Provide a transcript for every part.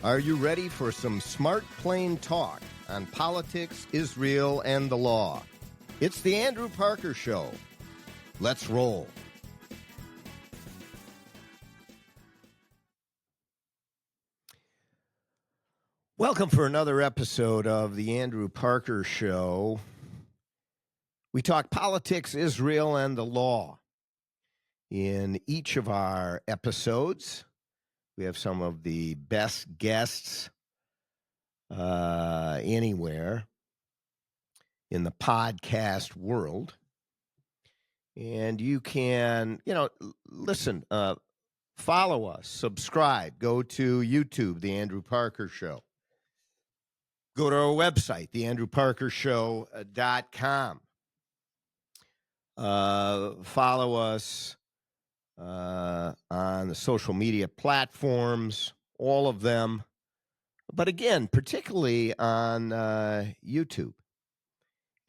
Are you ready for some smart, plain talk on politics, Israel, and the law? It's the Andrew Parker Show. Let's roll. Welcome for another episode of the Andrew Parker Show. We talk politics, Israel, and the law. In each of our episodes, we have some of the best guests anywhere in the podcast world. And you can, listen, follow us, subscribe, go to YouTube, The Andrew Parker Show. Go to our website, theandrewparkershow.com. Follow us on the social media platforms, all of them. But again, particularly on YouTube,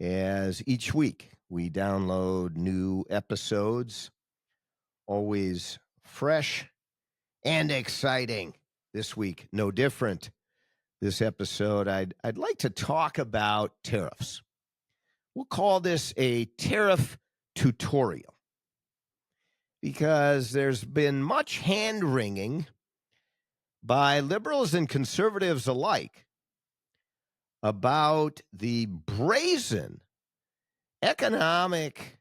as each week we download new episodes, always fresh and exciting. This week, no different. This episode, I'd like to talk about tariffs. We'll call this a tariff tutorial because there's been much hand-wringing by liberals and conservatives alike about the brazen economic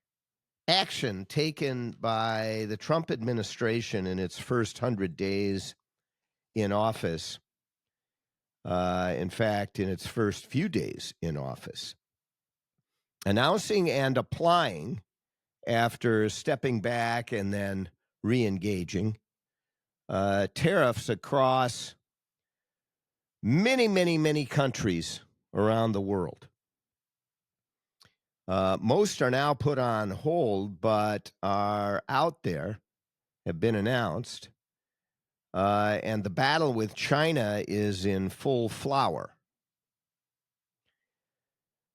action taken by the Trump administration in its first 100 days in office. In fact, in its first few days in office, announcing and applying after stepping back and then re-engaging tariffs across many, many, many countries around the world. Most are now put on hold, but are out there, have been announced. And the battle with China is in full flower.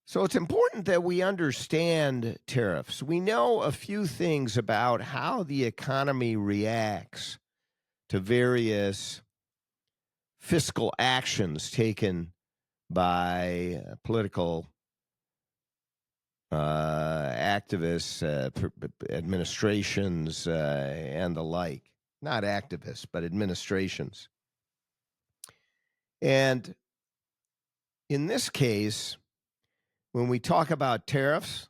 So it's important that we understand tariffs. We know a few things about how the economy reacts to various fiscal actions taken by political activists, administrations, and the like. Not activists, but administrations. And in this case, when we talk about tariffs,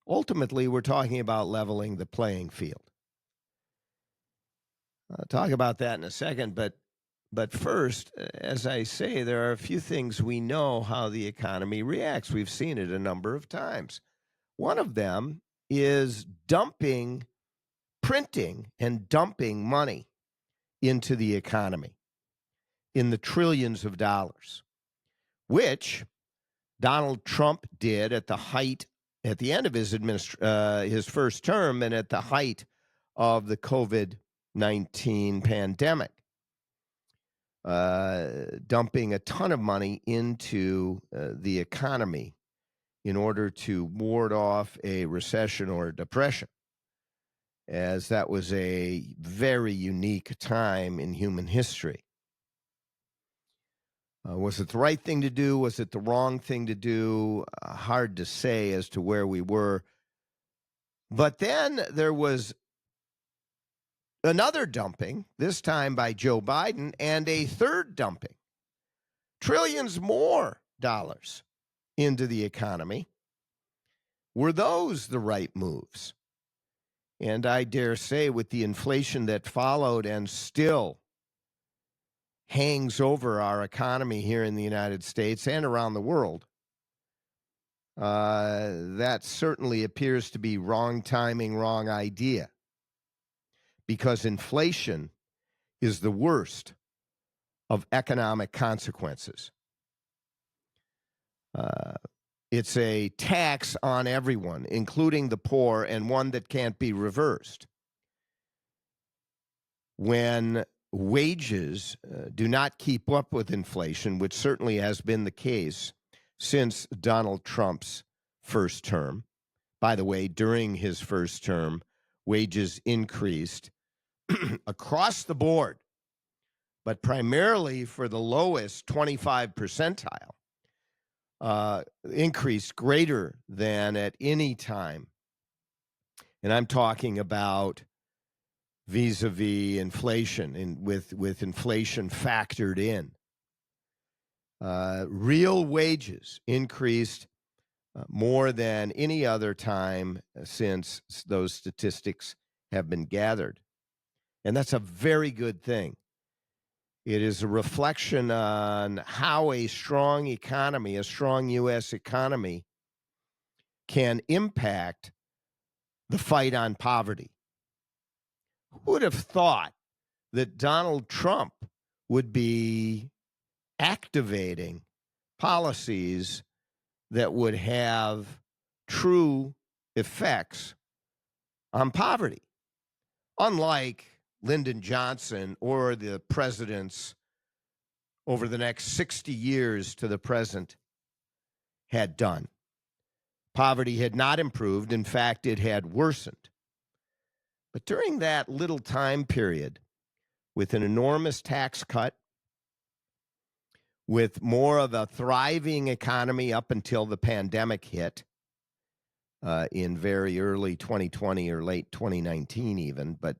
ultimately we're talking about leveling the playing field. I'll talk about that in a second, but first, as I say, there are a few things we know how the economy reacts. We've seen it a number of times. One of them is printing and dumping money into the economy in the trillions of dollars, which Donald Trump did at the end of his first term and at the height of the COVID-19 pandemic, dumping a ton of money into the economy in order to ward off a recession or a depression, as that was a very unique time in human history. Was it the right thing to do? Was it the wrong thing to do? Hard to say as to where we were. But then there was another dumping, this time by Joe Biden, and a third dumping, trillions more dollars into the economy. Were those the right moves? And I dare say, with the inflation that followed and still hangs over our economy here in the United States and around the world, that certainly appears to be wrong timing, wrong idea, because inflation is the worst of economic consequences. It's a tax on everyone, including the poor, and one that can't be reversed. When wages do not keep up with inflation, which certainly has been the case since Donald Trump's first term. By the way, during his first term, wages increased across the board but primarily for the lowest 25 percentile, increased greater than at any time. And I'm talking about vis-a-vis inflation, and with inflation factored in. Real wages increased more than any other time since those statistics have been gathered. And that's a very good thing. It is a reflection on how a strong economy, a strong U.S. economy, can impact the fight on poverty. Who would have thought that Donald Trump would be activating policies that would have true effects on poverty, unlike Lyndon Johnson or the presidents over the next 60 years to the present had done? Poverty had not improved. In fact, it had worsened. But during that little time period, with an enormous tax cut, with more of a thriving economy up until the pandemic hit in very early 2020 or late 2019 even, but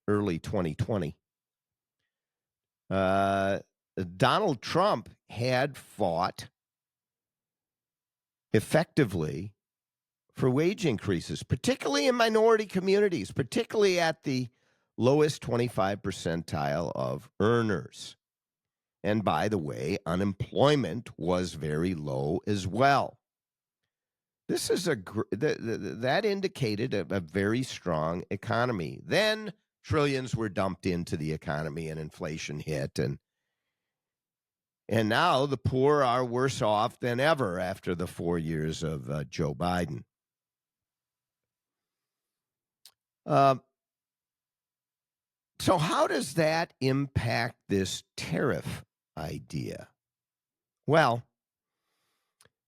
early 2020, Donald Trump had fought effectively for wage increases, particularly in minority communities, particularly at the lowest 25 percentile of earners. And by the way, unemployment was very low as well. This is that indicated a very strong economy. Then trillions were dumped into the economy and inflation hit, and now the poor are worse off than ever after the 4 years of Joe Biden. So how does that impact this tariff idea? Well,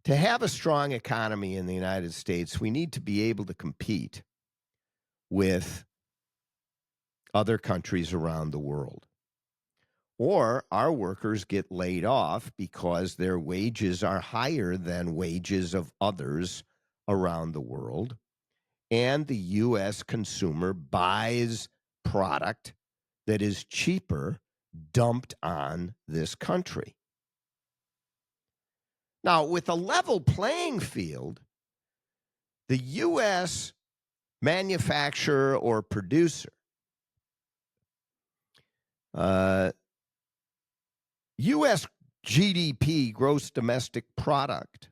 to have a strong economy in the United States, we need to be able to compete with other countries around the world. Or our workers get laid off because their wages are higher than wages of others around the world. And the U.S. consumer buys product that is cheaper dumped on this country. Now, with a level playing field, the U.S. manufacturer or producer, U.S. GDP, gross domestic product,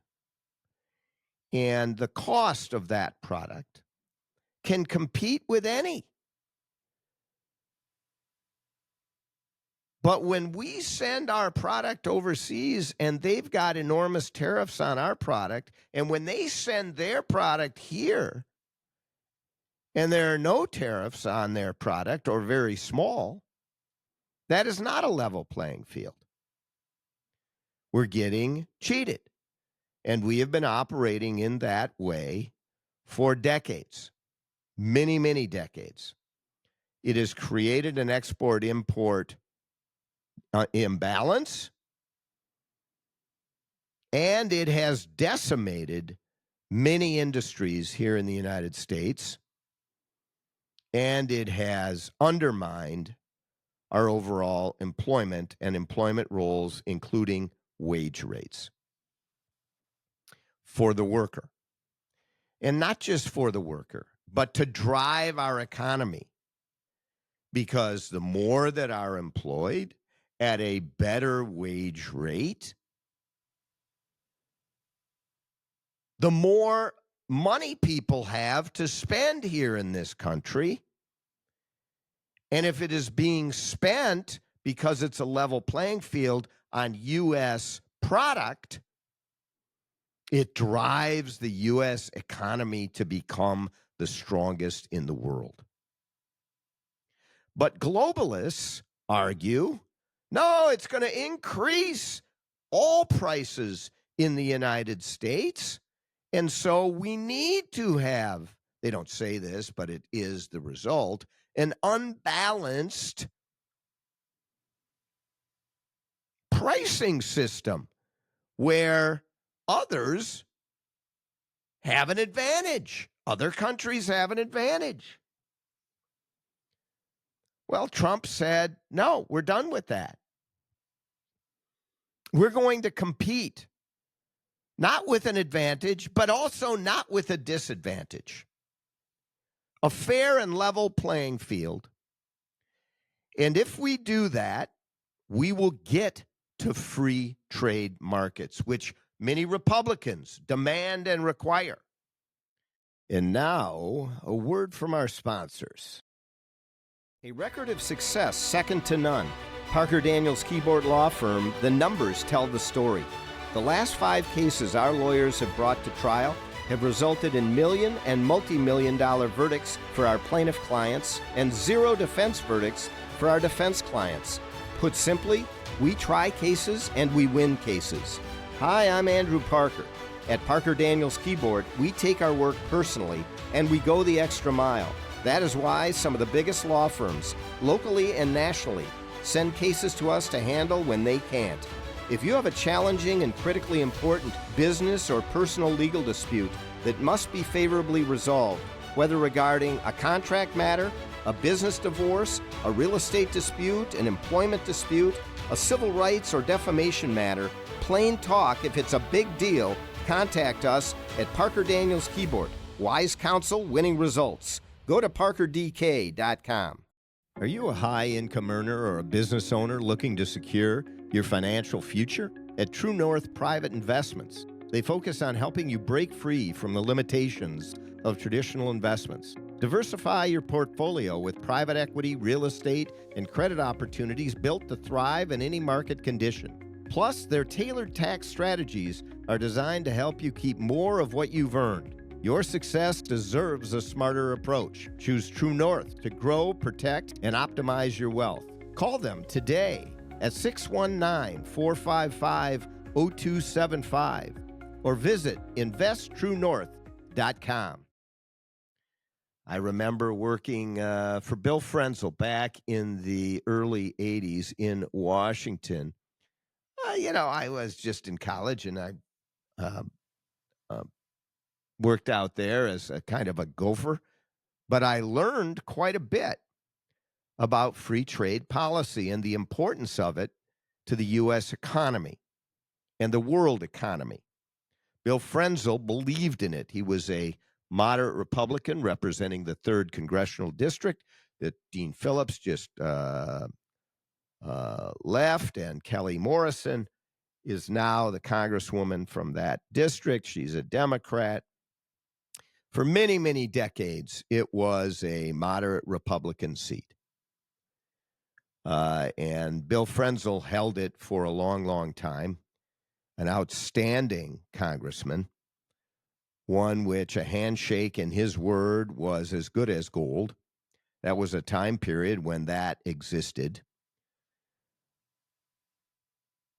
and the cost of that product can compete with any. But when we send our product overseas and they've got enormous tariffs on our product, and when they send their product here and there are no tariffs on their product or very small, that is not a level playing field. We're getting cheated. And we have been operating in that way for decades, many, many decades. It has created an export-import imbalance, and it has decimated many industries here in the United States, and it has undermined our overall employment and employment roles, including wage rates for the worker. And not just for the worker, but to drive our economy. Because the more that are employed at a better wage rate, the more money people have to spend here in this country. And if it is being spent because it's a level playing field on U.S. product, it drives the U.S. economy to become the strongest in the world. But globalists argue, no, it's going to increase all prices in the United States. And so we need to have, they don't say this, but it is the result, an unbalanced pricing system where others have an advantage. Other countries have an advantage. Well, Trump said, no, we're done with that. We're going to compete, not with an advantage, but also not with a disadvantage. A fair and level playing field. And if we do that, we will get to free trade markets, which many Republicans demand and require. And now, a word from our sponsors. A record of success second to none. Parker Daniels Keyboard Law Firm, the numbers tell the story. The last 5 cases our lawyers have brought to trial have resulted in million and multi-million-dollar verdicts for our plaintiff clients and 0 defense verdicts for our defense clients. Put simply, we try cases and we win cases. Hi, I'm Andrew Parker. At Parker Daniels Keyboard, we take our work personally and we go the extra mile. That is why some of the biggest law firms, locally and nationally, send cases to us to handle when they can't. If you have a challenging and critically important business or personal legal dispute that must be favorably resolved, whether regarding a contract matter, a business divorce, a real estate dispute, an employment dispute, a civil rights or defamation matter, plain talk, if it's a big deal, contact us at Parker Daniels Keyboard. Wise counsel, winning results. Go to parkerdk.com. Are you a high-income earner or a business owner looking to secure your financial future? At True North Private Investments, they focus on helping you break free from the limitations of traditional investments. Diversify your portfolio with private equity, real estate, and credit opportunities built to thrive in any market condition. Plus, their tailored tax strategies are designed to help you keep more of what you've earned. Your success deserves a smarter approach. Choose True North to grow, protect, and optimize your wealth. Call them today at 619-455-0275 or visit investtruenorth.com. I remember working for Bill Frenzel back in the early 80s in Washington. I was just in college, and I worked out there as a kind of a gopher, but I learned quite a bit about free trade policy and the importance of it to the U.S. economy and the world economy. Bill Frenzel believed in it. He was a moderate Republican representing the 3rd Congressional District that Dean Phillips just left, and Kelly Morrison is now the congresswoman from that district. She's a Democrat. For many, many decades, it was a moderate Republican seat. And Bill Frenzel held it for a long, long time. An outstanding congressman, one which a handshake and his word was as good as gold. That was a time period when that existed.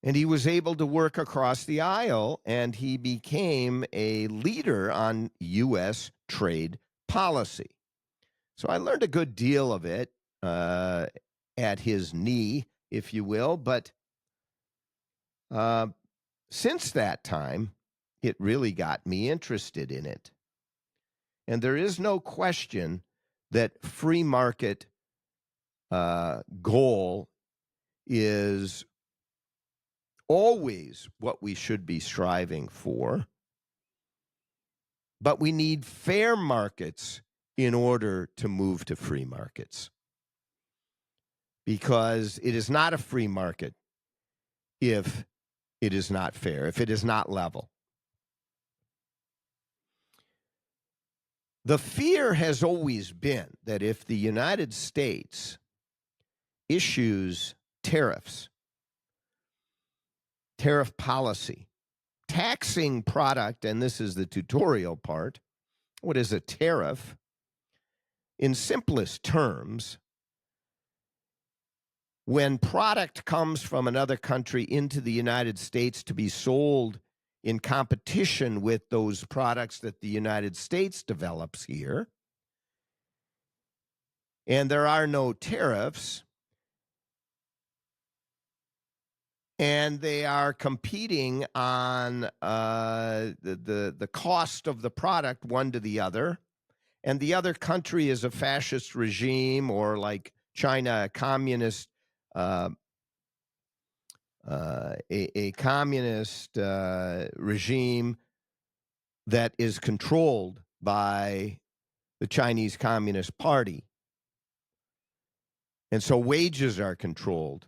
And he was able to work across the aisle, and he became a leader on U.S. trade policy. So I learned a good deal of it at his knee, if you will. But since that time, it really got me interested in it. And there is no question that free market goal is always what we should be striving for. But we need fair markets in order to move to free markets. Because it is not a free market if it is not fair, if it is not level. The fear has always been that if the United States issues tariffs, tariff policy, taxing product, and this is the tutorial part, what is a tariff? In simplest terms, when product comes from another country into the United States to be sold in competition with those products that the United States develops here, and there are no tariffs, and they are competing on the cost of the product one to the other. And the other country is a fascist regime, or like China, a communist, uh, a communist regime that is controlled by the Chinese Communist Party. And so wages are controlled.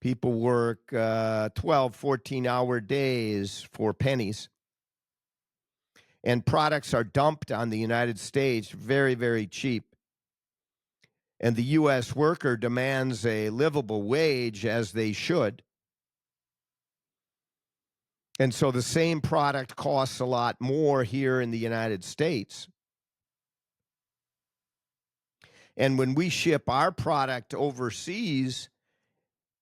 People work 12, 14-hour days for pennies. And products are dumped on the United States very, very cheap. And the U.S. worker demands a livable wage, as they should. And so the same product costs a lot more here in the United States. And when we ship our product overseas,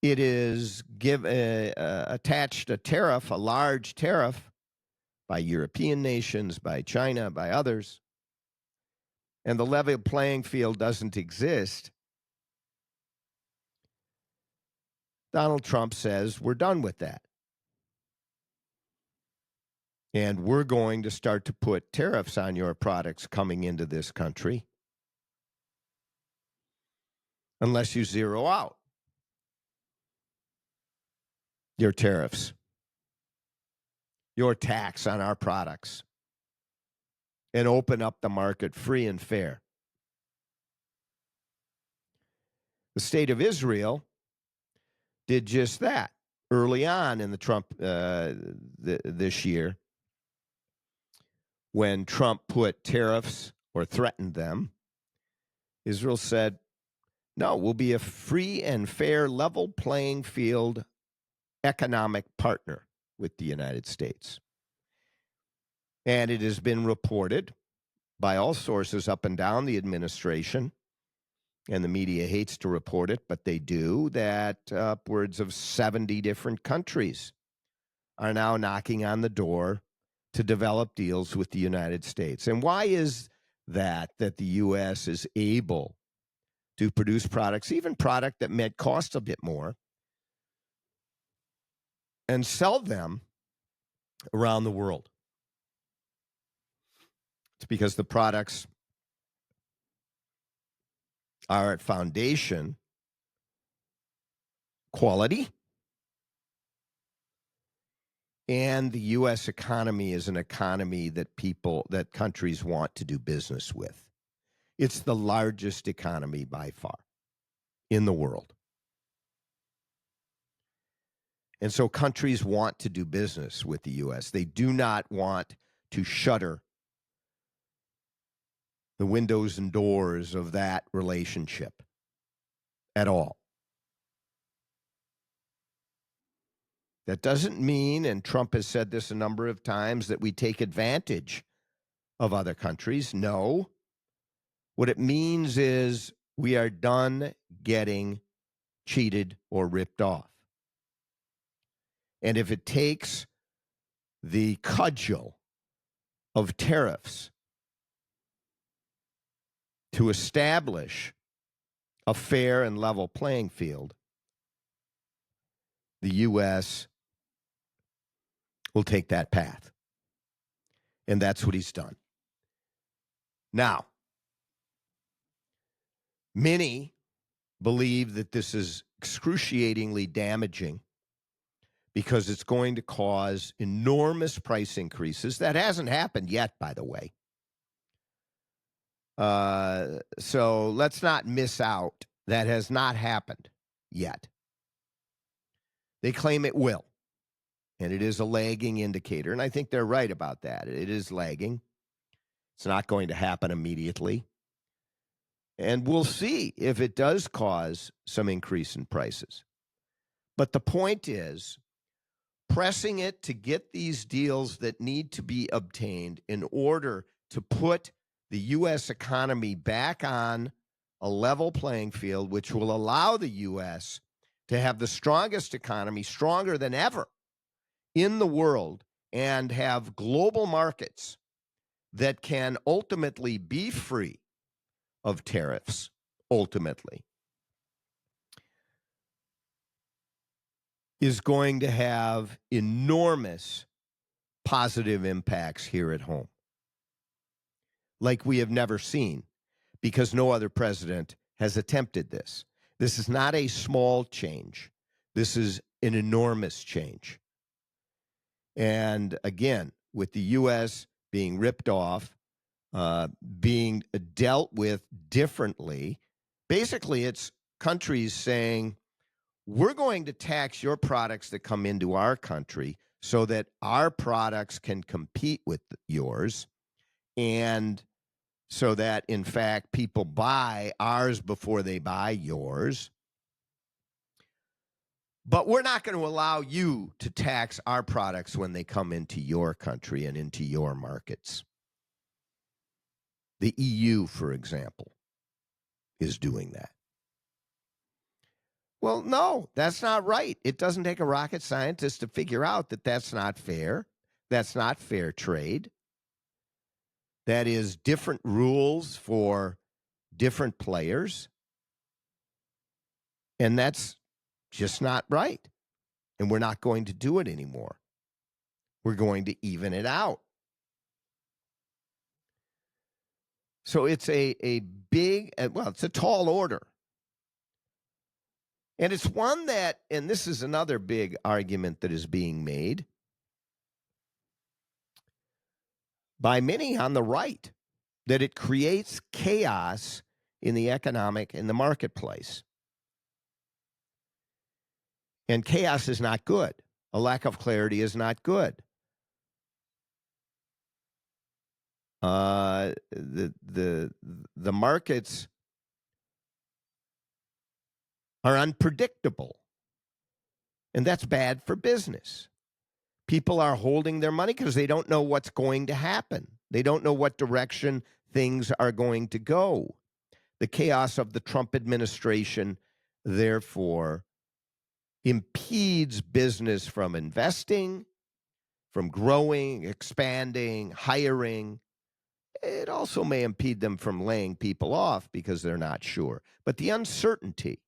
it is attached a tariff, a large tariff, by European nations, by China, by others. And the level playing field doesn't exist. Donald Trump says we're done with that. And we're going to start to put tariffs on your products coming into this country unless you zero out your tariffs, your tax on our products, and open up the market free and fair. The state of Israel did just that early on in the Trump this year, when Trump put tariffs or threatened them. Israel said, no, we'll be a free and fair, level playing field economic partner with the United States. And it has been reported by all sources up and down the administration, and the media hates to report it, but they do, that upwards of 70 different countries are now knocking on the door to develop deals with the United States. And why is that the U.S. is able to produce products, even product that might cost a bit more, and sell them around the world? It's because the products are at foundation quality, and the U.S. economy is an economy that countries want to do business with. It's the largest economy by far in the world. And so countries want to do business with the U.S. They do not want to shutter the windows and doors of that relationship at all. That doesn't mean, and Trump has said this a number of times, that we take advantage of other countries. No. What it means is we are done getting cheated or ripped off. And if it takes the cudgel of tariffs to establish a fair and level playing field, the U.S. will take that path. And that's what he's done. Now, many believe that this is excruciatingly damaging because it's going to cause enormous price increases. That hasn't happened yet, by the way. So let's not miss out. That has not happened yet. They claim it will, and it is a lagging indicator, and I think they're right about that. It is lagging. It's not going to happen immediately. And we'll see if it does cause some increase in prices. But the point is, pressing it to get these deals that need to be obtained in order to put the U.S. economy back on a level playing field, which will allow the U.S. to have the strongest economy, stronger than ever in the world, and have global markets that can ultimately be free of tariffs, ultimately. is going to have enormous positive impacts here at home, like we have never seen, because no other president has attempted this. This is not a small change. This is an enormous change. And again, with the U.S. being ripped off, being dealt with differently, basically it's countries saying, we're going to tax your products that come into our country so that our products can compete with yours, and so that, in fact, people buy ours before they buy yours. But we're not going to allow you to tax our products when they come into your country and into your markets. The EU, for example, is doing that. Well, no, that's not right. It doesn't take a rocket scientist to figure out that that's not fair. That's not fair trade. That is different rules for different players. And that's just not right. And we're not going to do it anymore. We're going to even it out. So it's a big, well, it's a tall order. And it's one that, and this is another big argument that is being made by many on the right, that it creates chaos in the economic, in the marketplace. And chaos is not good. A lack of clarity is not good. The markets are unpredictable, and that's bad for business. People are holding their money because they don't know what's going to happen. They don't know what direction things are going to go. The chaos of the Trump administration, therefore, impedes business from investing, from growing, expanding, hiring. It also may impede them from laying people off because they're not sure. But the uncertainty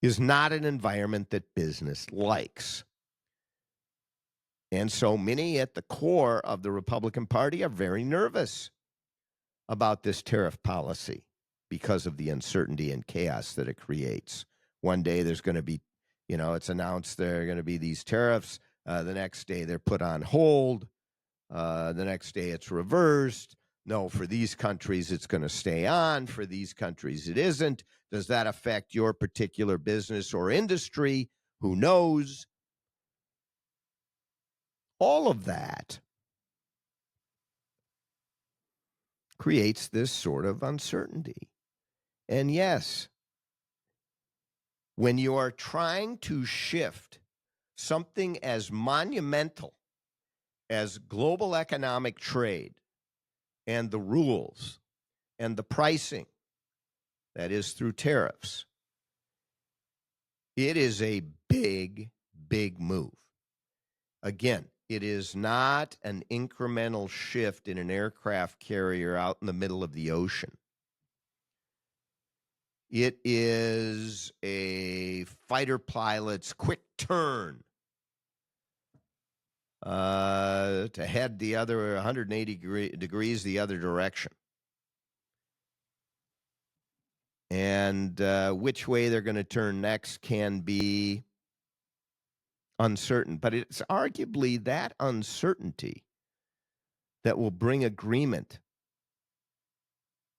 is not an environment that business likes. And so many at the core of the Republican Party are very nervous about this tariff policy because of the uncertainty and chaos that it creates. One day there's going to be, it's announced there are going to be these tariffs. The next day they're put on hold. The next day it's reversed. No, for these countries it's going to stay on. For these countries it isn't. Does that affect your particular business or industry? Who knows? All of that creates this sort of uncertainty. And yes, when you are trying to shift something as monumental as global economic trade and the rules and the pricing, that is through tariffs, it is a big, big move. Again, it is not an incremental shift in an aircraft carrier out in the middle of the ocean. It is a fighter pilot's quick turn to head the other 180 degrees the other direction. And which way they're going to turn next can be uncertain. But it's arguably that uncertainty that will bring agreement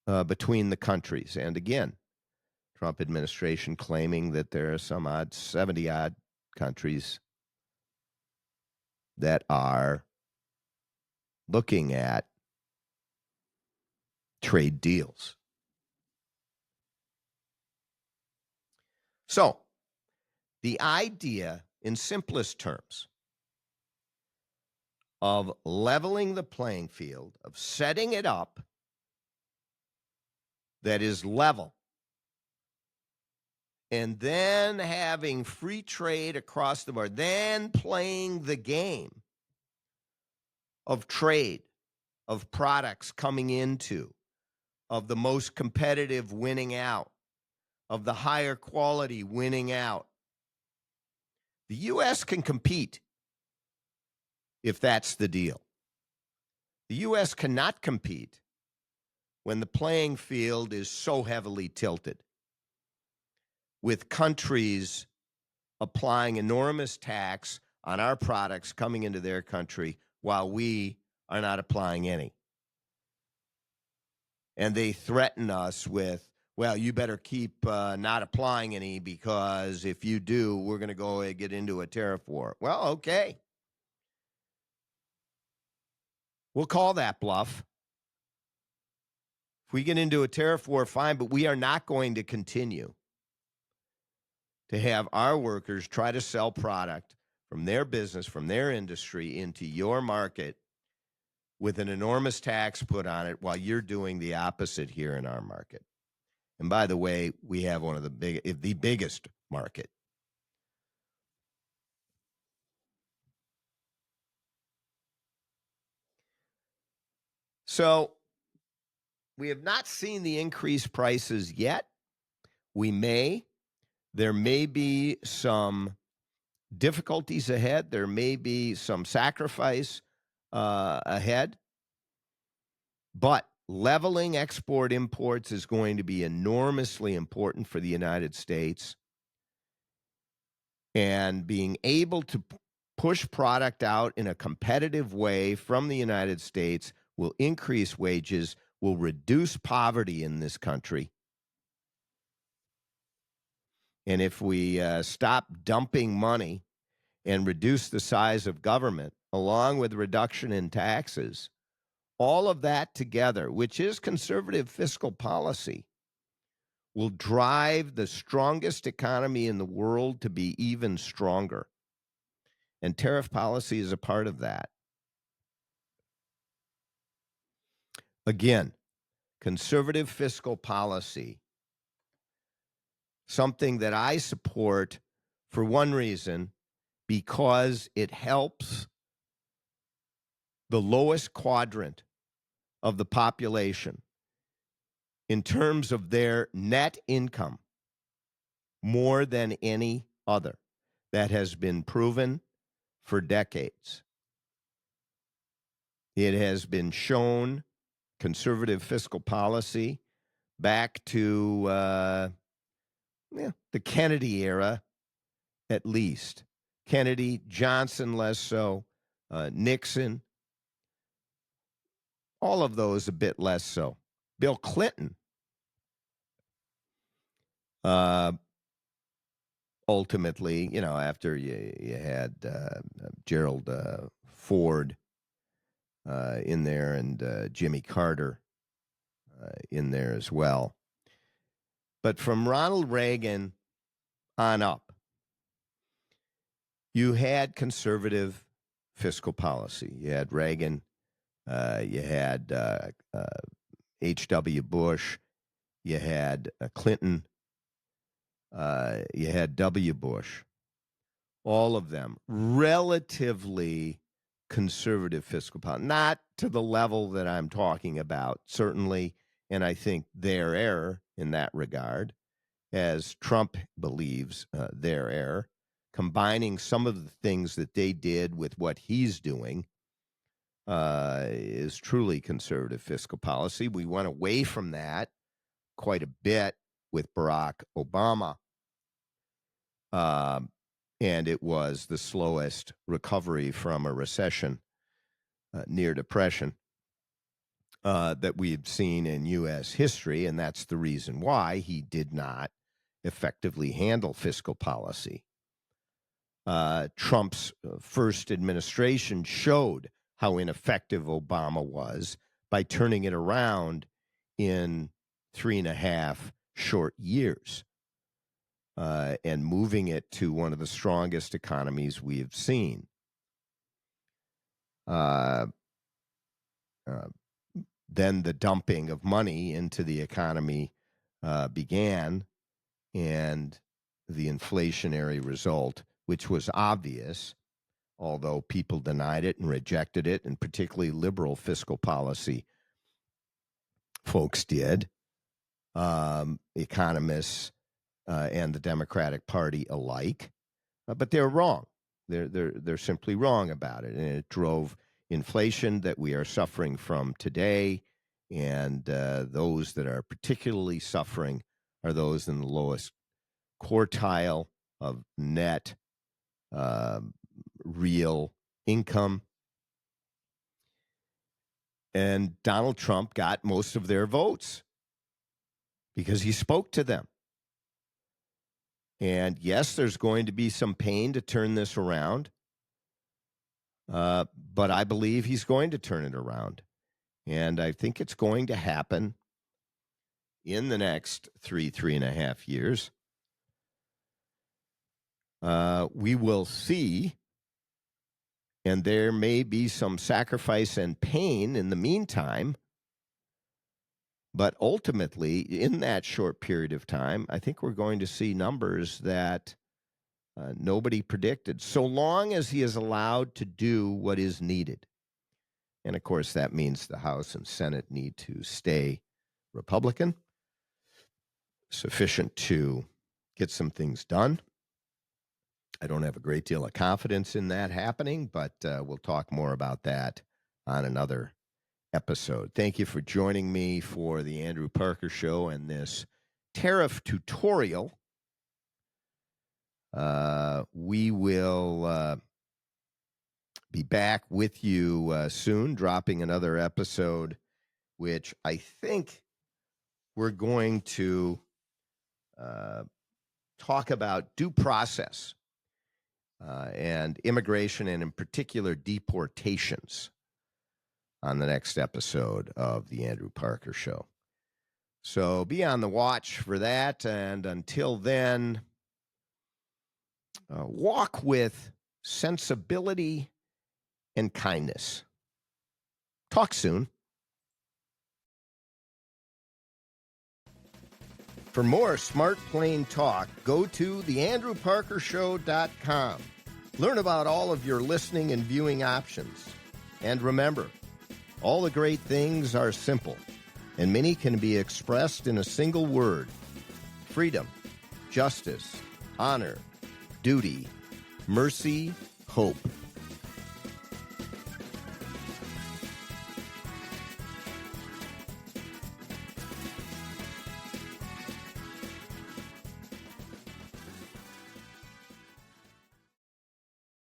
between the countries. And again, Trump administration claiming that there are some 70-odd countries that are looking at trade deals. So, the idea, in simplest terms, of leveling the playing field, of setting it up that is level, and then having free trade across the board, then playing the game of trade, of products coming into, of the most competitive winning out, of the higher quality winning out, The U.S. can compete if that's the deal. The U.S. cannot compete when the playing field is so heavily tilted, with countries applying enormous tax on our products coming into their country while we are not applying any. And they threaten us with, well, you better keep not applying any, because if you do, we're going to go and get into a tariff war. Well, okay. We'll call that bluff. If we get into a tariff war, fine, but we are not going to continue to have our workers try to sell product from their business, from their industry into your market with an enormous tax put on it while you're doing the opposite here in our market. And by the way, we have one of the biggest market. So we have not seen the increased prices yet. We may. There may be some difficulties ahead. There may be some sacrifice ahead. But leveling export imports is going to be enormously important for the United States. And being able to push product out in a competitive way from the United States will increase wages, will reduce poverty in this country. And if we stop dumping money and reduce the size of government, along with reduction in taxes, all of that together, which is conservative fiscal policy, will drive the strongest economy in the world to be even stronger. And tariff policy is a part of that. Again, conservative fiscal policy, something that I support for one reason, because it helps the lowest quadrant of the population in terms of their net income more than any other. That has been proven for decades. It has been shown, conservative fiscal policy, back to the Kennedy era, at least. Kennedy, Johnson less so, Nixon, all of those a bit less so. Bill Clinton, ultimately, after you had Gerald Ford in there and Jimmy Carter in there as well. But from Ronald Reagan on up, you had conservative fiscal policy. You had Reagan, you had H.W. Bush, you had Clinton, you had W. Bush. All of them relatively conservative fiscal policy, not to the level that I'm talking about, certainly, and I think their error in that regard, as Trump believes their error, combining some of the things that they did with what he's doing is truly conservative fiscal policy. We went away from that quite a bit with Barack Obama. And it was the slowest recovery from a recession, near depression, that we've seen in U.S. history. And that's the reason why he did not effectively handle fiscal policy. Trump's first administration showed how ineffective Obama was by turning it around in 3.5 short years. And moving it to one of the strongest economies we have seen. Then the dumping of money into the economy began, and the inflationary result, which was obvious, although people denied it and rejected it, and particularly liberal fiscal policy folks did, economists and the Democratic Party alike. But they're wrong. They're simply wrong about it, and it drove inflation that we are suffering from today. And those that are particularly suffering are those in the lowest quartile of net real income. And Donald Trump got most of their votes because he spoke to them. And yes, there's going to be some pain to turn this around. But I believe he's going to turn it around. And I think it's going to happen in the next 3.5 years. We will see, and there may be some sacrifice and pain in the meantime. But ultimately, in that short period of time, I think we're going to see numbers that nobody predicted, so long as he is allowed to do what is needed. And, of course, that means the House and Senate need to stay Republican, sufficient to get some things done. I don't have a great deal of confidence in that happening, but we'll talk more about that on another episode. Thank you for joining me for the Andrew Parker Show and this tariff tutorial. We will be back with you soon, dropping another episode, which I think we're going to talk about due process and immigration, and in particular deportations, on the next episode of the Andrew Parker Show. So be on the watch for that. And until then, walk with sensibility and kindness. Talk soon. For more smart, plain talk, go to theandrewparkershow.com. Learn about all of your listening and viewing options. And remember, all the great things are simple, and many can be expressed in a single word: freedom, justice, honor, duty, mercy, hope.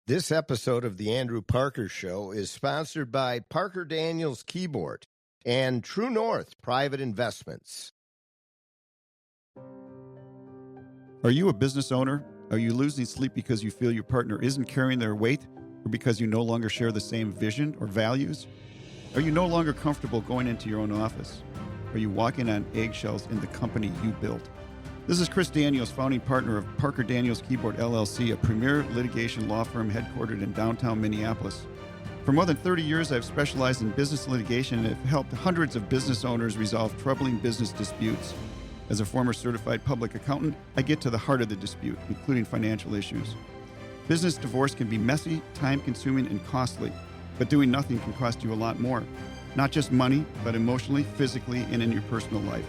This episode of The Andrew Parker Show is sponsored by Parker Daniels Keyboard and True North Private Investments. Are you a business owner? Are you losing sleep because you feel your partner isn't carrying their weight, or because you no longer share the same vision or values? Are you no longer comfortable going into your own office? Are you walking on eggshells in the company you built? This is Chris Daniels, founding partner of Parker Daniels Keyboard LLC, a premier litigation law firm headquartered in downtown Minneapolis. For more than 30 years, I've specialized in business litigation and have helped hundreds of business owners resolve troubling business disputes. As a former certified public accountant, I get to the heart of the dispute, including financial issues. Business divorce can be messy, time-consuming, and costly, but doing nothing can cost you a lot more. Not just money, but emotionally, physically, and in your personal life.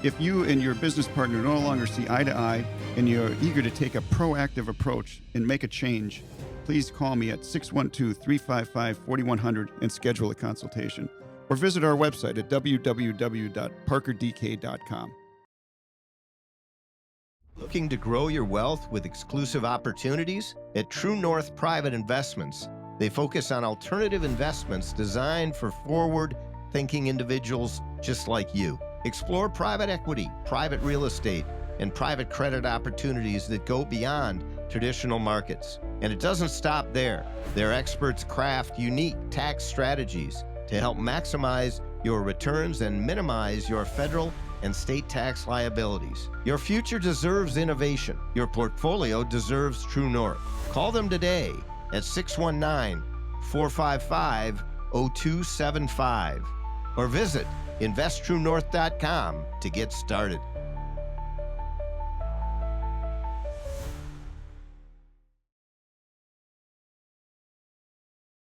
If you and your business partner no longer see eye to eye and you're eager to take a proactive approach and make a change, please call me at 612-355-4100 and schedule a consultation. Or visit our website at www.parkerdk.com. Looking to grow your wealth with exclusive opportunities? At True North Private Investments, they focus on alternative investments designed for forward-thinking individuals just like you. Explore private equity, private real estate, and private credit opportunities that go beyond traditional markets. And it doesn't stop there. Their experts craft unique tax strategies to help maximize your returns and minimize your federal and state tax liabilities. Your future deserves innovation. Your portfolio deserves True North. Call them today at 619-455-0275 or visit investtruenorth.com to get started.